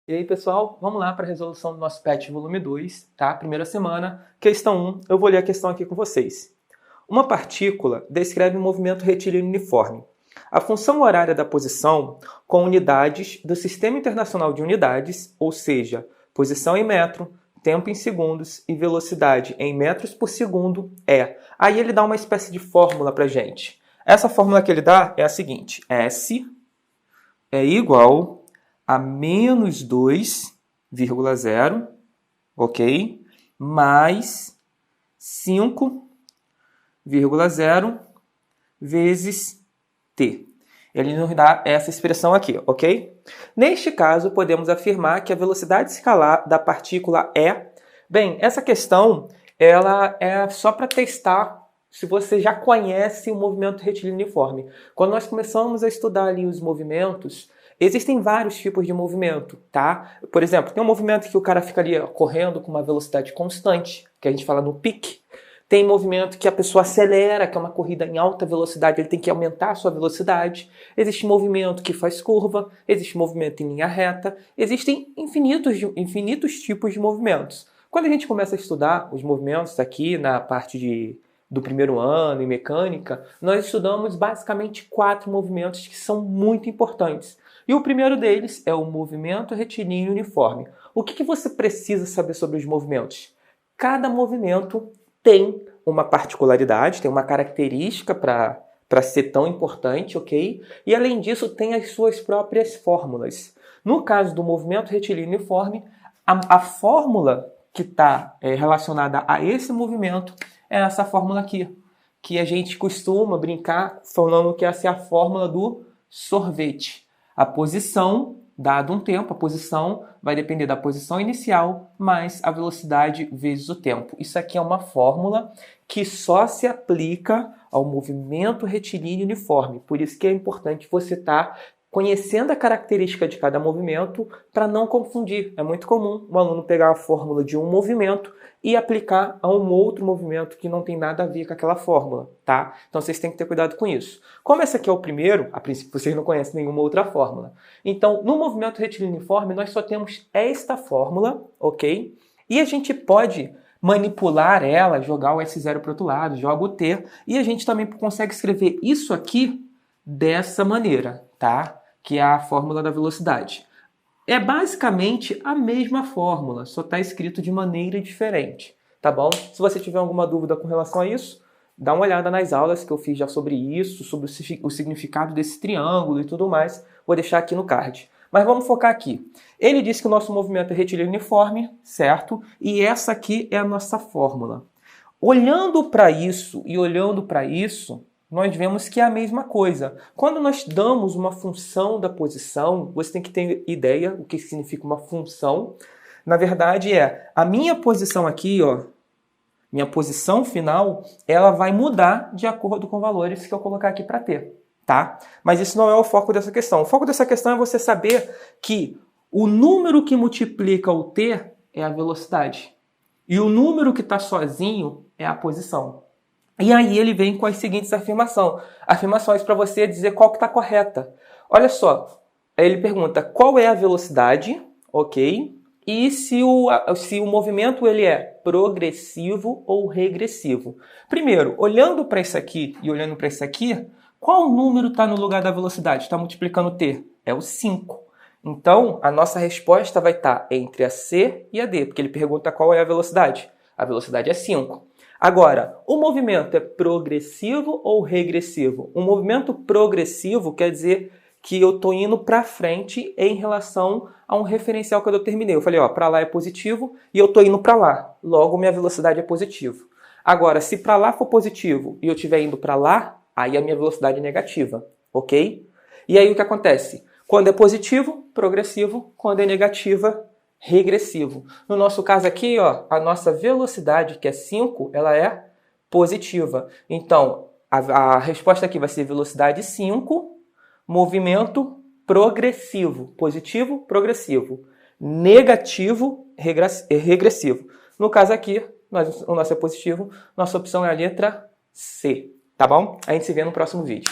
E aí, pessoal, vamos lá para a resolução do nosso PET volume 2, tá? Primeira semana, questão 1, eu vou ler a questão aqui com vocês. Uma partícula descreve um movimento retilíneo uniforme. A função horária da posição com unidades do Sistema Internacional de Unidades, ou seja, posição em metro, tempo em segundos e velocidade em metros por segundo é... Aí ele dá uma espécie de fórmula para a gente. Essa fórmula que ele dá é a seguinte: S é igual a menos 2,0, ok? Mais 5,0 vezes t. Ele nos dá essa expressão aqui, ok? Neste caso, podemos afirmar que a velocidade escalar da partícula é... Bem, essa questão ela é só para testar se você já conhece o movimento retilíneo uniforme. Quando nós começamos a estudar ali os movimentos, existem vários tipos de movimento, tá? Por exemplo, tem um movimento que o cara fica ali correndo com uma velocidade constante, que a gente fala no pique. Tem movimento que a pessoa acelera, que é uma corrida em alta velocidade, ele tem que aumentar a sua velocidade. Existe movimento que faz curva, existe movimento em linha reta, existem infinitos tipos de movimentos. Quando a gente começa a estudar os movimentos aqui na parte do primeiro ano em mecânica, nós estudamos basicamente 4 movimentos que são muito importantes. E o primeiro deles é o movimento retilíneo uniforme. O que você precisa saber sobre os movimentos? Cada movimento tem uma particularidade, tem uma característica para ser tão importante, ok? E além disso, tem as suas próprias fórmulas. No caso do movimento retilíneo uniforme, a fórmula que está relacionada a esse movimento é essa fórmula aqui, que a gente costuma brincar falando que essa é a fórmula do sorvete. A posição, dado um tempo, a posição vai depender da posição inicial mais a velocidade vezes o tempo. Isso aqui é uma fórmula que só se aplica ao movimento retilíneo uniforme. Por isso que é importante você estar conhecendo a característica de cada movimento para não confundir. É muito comum o aluno pegar a fórmula de um movimento e aplicar a um outro movimento que não tem nada a ver com aquela fórmula, tá? Então vocês têm que ter cuidado com isso. Como esse aqui é o primeiro, a princípio vocês não conhecem nenhuma outra fórmula. Então, no movimento retilíneo uniforme, nós só temos esta fórmula, ok? E a gente pode manipular ela, jogar o S0 para o outro lado, joga o T, e a gente também consegue escrever isso aqui dessa maneira, tá? Que é a fórmula da velocidade. É basicamente a mesma fórmula, só está escrito de maneira diferente, tá bom? Se você tiver alguma dúvida com relação a isso, dá uma olhada nas aulas que eu fiz já sobre isso, sobre o significado desse triângulo e tudo mais. Vou deixar aqui no card. Mas vamos focar aqui. Ele disse que o nosso movimento é retilíneo uniforme, certo? E essa aqui é a nossa fórmula. Olhando para isso e olhando para isso, nós vemos que é a mesma coisa. Quando nós damos uma função da posição, você tem que ter ideia do que significa uma função. Na verdade é, a minha posição aqui, ó, minha posição final, ela vai mudar de acordo com valores que eu colocar aqui para t, tá? Mas isso não é o foco dessa questão. O foco dessa questão é você saber que o número que multiplica o t é a velocidade. E o número que está sozinho é a posição. E aí ele vem com as seguintes afirmações para você dizer qual que está correta. Olha só, ele pergunta qual é a velocidade, ok? E se o movimento ele é progressivo ou regressivo. Primeiro, olhando para isso aqui e olhando para isso aqui, qual número está no lugar da velocidade? Está multiplicando t? É o 5. Então, a nossa resposta vai estar entre a c e a d, porque ele pergunta qual é a velocidade. A velocidade é 5. Agora, o movimento é progressivo ou regressivo? Um movimento progressivo quer dizer que eu estou indo para frente em relação a um referencial que eu determinei. Eu falei, ó, para lá é positivo e eu estou indo para lá. Logo, minha velocidade é positiva. Agora, se para lá for positivo e eu estiver indo para lá, aí a minha velocidade é negativa, ok? E aí o que acontece? Quando é positivo, progressivo. Quando é negativa, regressivo. No nosso caso aqui, ó, a nossa velocidade, que é 5, ela é positiva. Então, a resposta aqui vai ser velocidade 5, movimento progressivo. Positivo, progressivo. Negativo, regressivo. No caso aqui, o nosso é positivo, nossa opção é a letra C. Tá bom? A gente se vê no próximo vídeo.